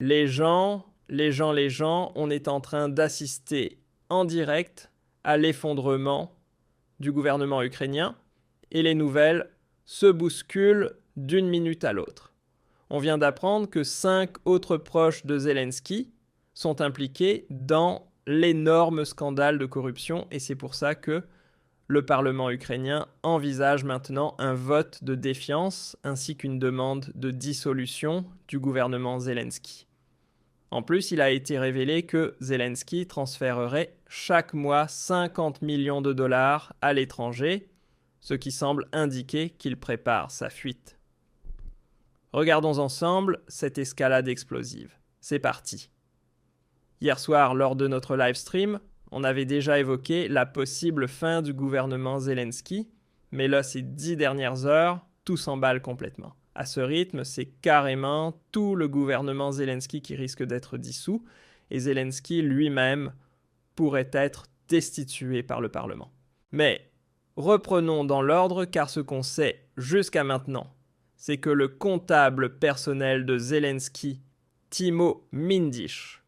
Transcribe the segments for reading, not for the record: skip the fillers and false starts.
On est en train d'assister en direct à l'effondrement du gouvernement ukrainien et les nouvelles se bousculent d'une minute à l'autre. On vient d'apprendre que 5 autres proches de Zelensky sont impliqués dans l'énorme scandale de corruption et c'est pour ça que le Parlement ukrainien envisage maintenant un vote de défiance ainsi qu'une demande de dissolution du gouvernement Zelensky. En plus, il a été révélé que Zelensky transférerait chaque mois 50 millions de dollars à l'étranger, ce qui semble indiquer qu'il prépare sa fuite. Regardons ensemble cette escalade explosive. C'est parti. Hier soir, lors de notre live stream, on avait déjà évoqué la possible fin du gouvernement Zelensky, mais là, ces 10 dernières heures, tout s'emballe complètement. À ce rythme, c'est carrément tout le gouvernement Zelensky qui risque d'être dissous, et Zelensky lui-même pourrait être destitué par le Parlement. Mais reprenons dans l'ordre, car ce qu'on sait jusqu'à maintenant, c'est que le comptable personnel de Zelensky, Timo Mindish,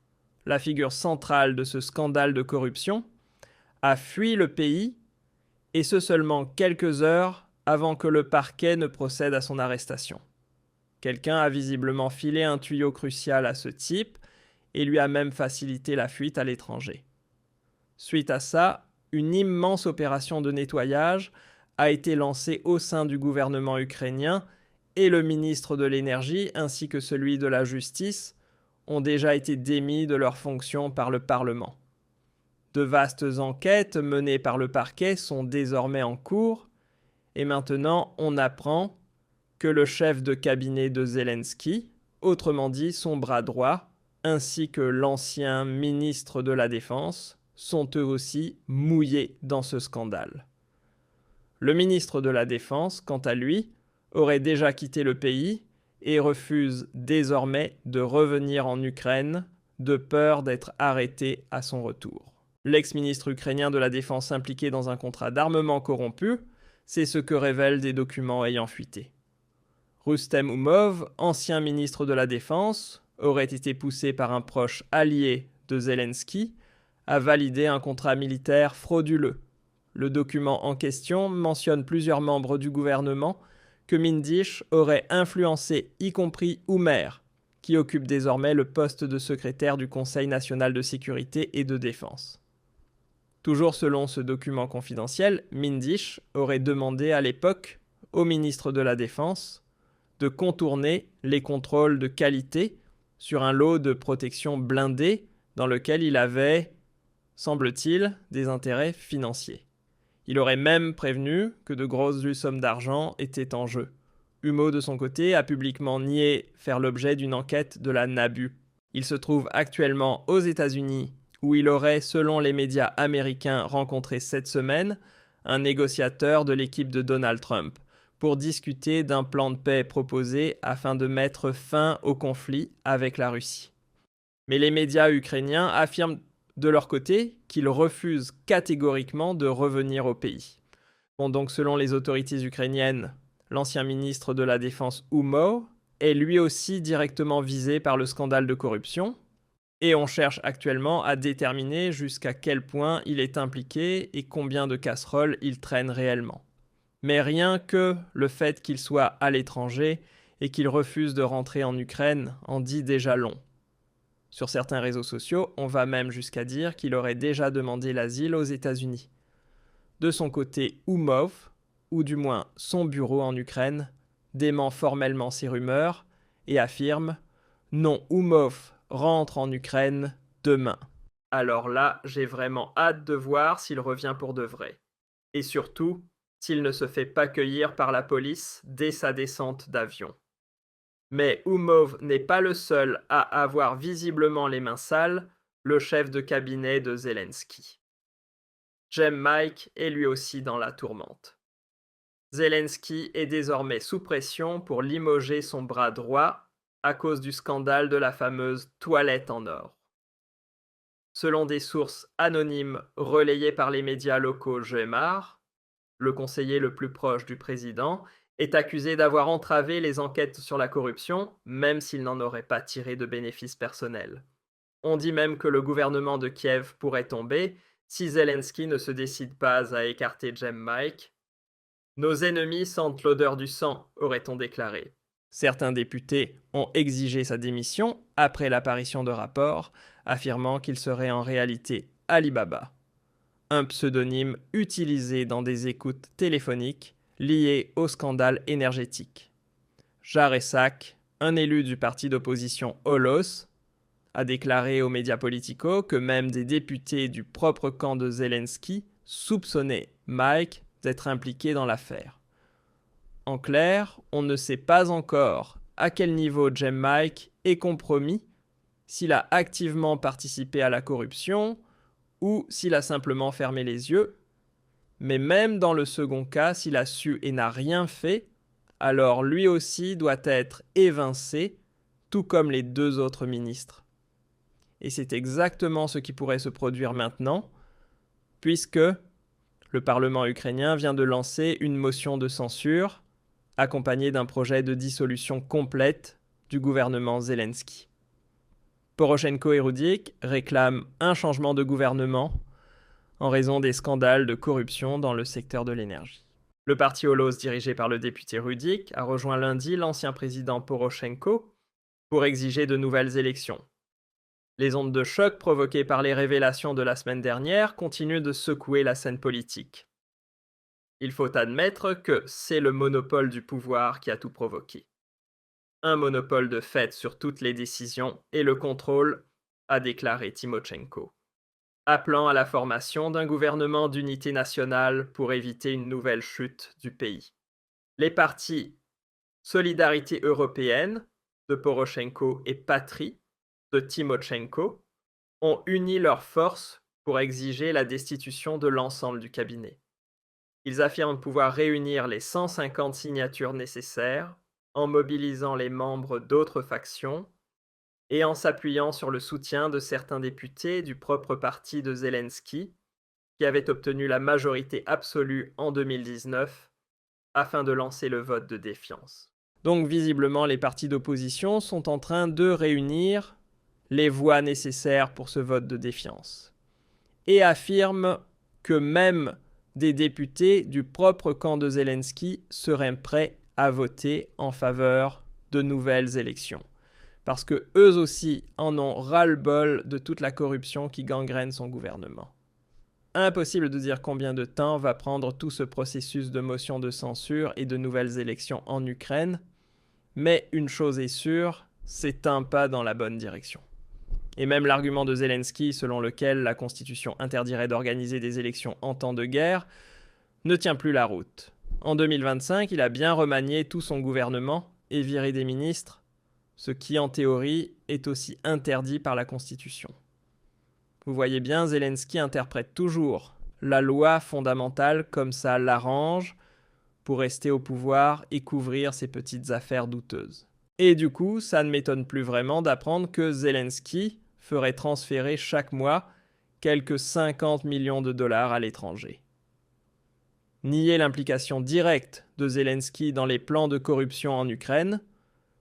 la figure centrale de ce scandale de corruption, a fui le pays, et ce seulement quelques heures avant que le parquet ne procède à son arrestation. Quelqu'un a visiblement filé un tuyau crucial à ce type et lui a même facilité la fuite à l'étranger. Suite à ça, une immense opération de nettoyage a été lancée au sein du gouvernement ukrainien et le ministre de l'Énergie ainsi que celui de la Justice ont déjà été démis de leurs fonctions par le Parlement. De vastes enquêtes menées par le parquet sont désormais en cours et maintenant on apprend que le chef de cabinet de Zelensky, autrement dit son bras droit, ainsi que l'ancien ministre de la Défense, sont eux aussi mouillés dans ce scandale. Le ministre de la Défense, quant à lui, aurait déjà quitté le pays et refuse désormais de revenir en Ukraine de peur d'être arrêté à son retour. L'ex-ministre ukrainien de la Défense impliqué dans un contrat d'armement corrompu, c'est ce que révèlent des documents ayant fuité. Rustem Umov, ancien ministre de la Défense, aurait été poussé par un proche allié de Zelensky à valider un contrat militaire frauduleux. Le document en question mentionne plusieurs membres du gouvernement que Mindish aurait influencé, y compris Umer, qui occupe désormais le poste de secrétaire du Conseil national de sécurité et de défense. Toujours selon ce document confidentiel, Mindish aurait demandé à l'époque au ministre de la Défense de contourner les contrôles de qualité sur un lot de protection blindée dans lequel il avait, semble-t-il, des intérêts financiers. Il aurait même prévenu que de grosses sommes d'argent étaient en jeu. Humo, de son côté, a publiquement nié faire l'objet d'une enquête de la NABU. Il se trouve actuellement aux États-Unis, où il aurait, selon les médias américains, rencontré cette semaine un négociateur de l'équipe de Donald Trump pour discuter d'un plan de paix proposé afin de mettre fin au conflit avec la Russie. Mais les médias ukrainiens affirment de leur côté qu'ils refusent catégoriquement de revenir au pays. Donc selon les autorités ukrainiennes, l'ancien ministre de la Défense Umov est lui aussi directement visé par le scandale de corruption, et on cherche actuellement à déterminer jusqu'à quel point il est impliqué et combien de casseroles il traîne réellement. Mais rien que le fait qu'il soit à l'étranger et qu'il refuse de rentrer en Ukraine en dit déjà long. Sur certains réseaux sociaux, on va même jusqu'à dire qu'il aurait déjà demandé l'asile aux États-Unis. De son côté, Umov, ou du moins son bureau en Ukraine, dément formellement ces rumeurs et affirme « Non, Umov rentre en Ukraine demain ». Alors là, j'ai vraiment hâte de voir s'il revient pour de vrai. Et surtout, s'il ne se fait pas cueillir par la police dès sa descente d'avion. Mais Umov n'est pas le seul à avoir visiblement les mains sales, le chef de cabinet de Zelensky. Jem Mike est lui aussi dans la tourmente. Zelensky est désormais sous pression pour limoger son bras droit à cause du scandale de la fameuse toilette en or. Selon des sources anonymes relayées par les médias locaux GMR, le conseiller le plus proche du président, est accusé d'avoir entravé les enquêtes sur la corruption, même s'il n'en aurait pas tiré de bénéfices personnels. On dit même que le gouvernement de Kiev pourrait tomber si Zelensky ne se décide pas à écarter Mike. Nos ennemis sentent l'odeur du sang, aurait-on déclaré. Certains députés ont exigé sa démission après l'apparition de rapports affirmant qu'il serait en réalité Ali Baba, un pseudonyme utilisé dans des écoutes téléphoniques liées au scandale énergétique. Jaresak, un élu du parti d'opposition Holos, a déclaré aux médias Politico que même des députés du propre camp de Zelensky soupçonnaient Mike d'être impliqué dans l'affaire. En clair, on ne sait pas encore à quel niveau Mike est compromis, s'il a activement participé à la corruption ou s'il a simplement fermé les yeux, mais même dans le second cas, s'il a su et n'a rien fait, alors lui aussi doit être évincé, tout comme les 2 autres ministres. Et c'est exactement ce qui pourrait se produire maintenant, puisque le Parlement ukrainien vient de lancer une motion de censure, accompagnée d'un projet de dissolution complète du gouvernement Zelensky. Poroshenko et Rudik réclament un changement de gouvernement en raison des scandales de corruption dans le secteur de l'énergie. Le parti Holos, dirigé par le député Rudik, a rejoint lundi l'ancien président Poroshenko pour exiger de nouvelles élections. Les ondes de choc provoquées par les révélations de la semaine dernière continuent de secouer la scène politique. Il faut admettre que c'est le monopole du pouvoir qui a tout provoqué. Un monopole de fait sur toutes les décisions et le contrôle, a déclaré Tymoshenko, appelant à la formation d'un gouvernement d'unité nationale pour éviter une nouvelle chute du pays. Les partis Solidarité européenne de Poroshenko et Patrie de Tymoshenko ont uni leurs forces pour exiger la destitution de l'ensemble du cabinet. Ils affirment pouvoir réunir les 150 signatures nécessaires en mobilisant les membres d'autres factions et en s'appuyant sur le soutien de certains députés du propre parti de Zelensky, qui avait obtenu la majorité absolue en 2019 afin de lancer le vote de défiance. Donc visiblement, les partis d'opposition sont en train de réunir les voix nécessaires pour ce vote de défiance et affirment que même des députés du propre camp de Zelensky seraient prêts à voter en faveur de nouvelles élections. Parce que eux aussi en ont ras-le-bol de toute la corruption qui gangrène son gouvernement. Impossible de dire combien de temps va prendre tout ce processus de motion de censure et de nouvelles élections en Ukraine, mais une chose est sûre, c'est un pas dans la bonne direction. Et même l'argument de Zelensky selon lequel la Constitution interdirait d'organiser des élections en temps de guerre ne tient plus la route. En 2025, il a bien remanié tout son gouvernement et viré des ministres, ce qui en théorie est aussi interdit par la Constitution. Vous voyez bien, Zelensky interprète toujours la loi fondamentale comme ça l'arrange pour rester au pouvoir et couvrir ses petites affaires douteuses. Et du coup, ça ne m'étonne plus vraiment d'apprendre que Zelensky ferait transférer chaque mois quelques 50 millions de dollars à l'étranger. Nier l'implication directe de Zelensky dans les plans de corruption en Ukraine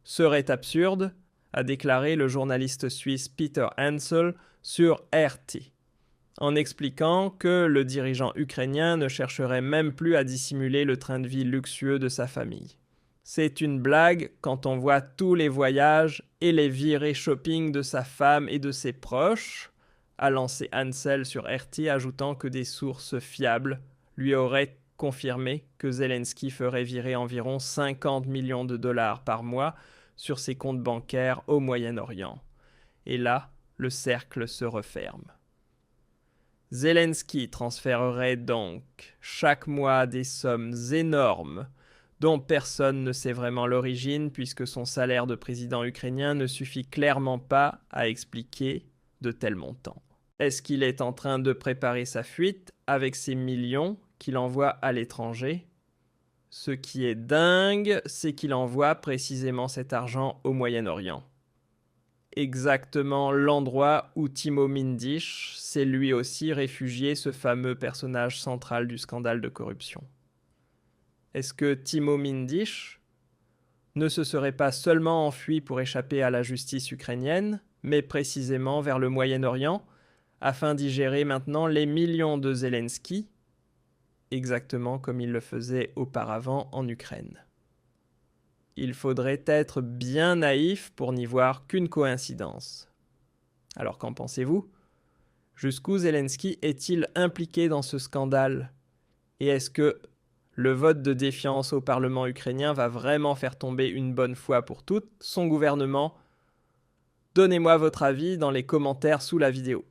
serait absurde, a déclaré le journaliste suisse Peter Hansel sur RT, en expliquant que le dirigeant ukrainien ne chercherait même plus à dissimuler le train de vie luxueux de sa famille. C'est une blague quand on voit tous les voyages et les virées shopping de sa femme et de ses proches, a lancé Hansel sur RT, ajoutant que des sources fiables lui auraient confirmé que Zelensky ferait virer environ 50 millions de dollars par mois sur ses comptes bancaires au Moyen-Orient. Et là, le cercle se referme. Zelensky transférerait donc chaque mois des sommes énormes dont personne ne sait vraiment l'origine puisque son salaire de président ukrainien ne suffit clairement pas à expliquer de tels montants. Est-ce qu'il est en train de préparer sa fuite avec ces millions qu'il envoie à l'étranger ? Ce qui est dingue, c'est qu'il envoie précisément cet argent au Moyen-Orient. Exactement l'endroit où Timo Mindisch s'est lui aussi réfugié, ce fameux personnage central du scandale de corruption. Est-ce que Timo Mindisch ne se serait pas seulement enfui pour échapper à la justice ukrainienne, mais précisément vers le Moyen-Orient, afin d'y gérer maintenant les millions de Zelensky, exactement comme il le faisait auparavant en Ukraine? Il faudrait être bien naïf pour n'y voir qu'une coïncidence. Alors qu'en pensez-vous? Jusqu'où Zelensky est-il impliqué dans ce scandale? Et est-ce que le vote de défiance au Parlement ukrainien va vraiment faire tomber une bonne fois pour toutes son gouvernement? Donnez-moi votre avis dans les commentaires sous la vidéo.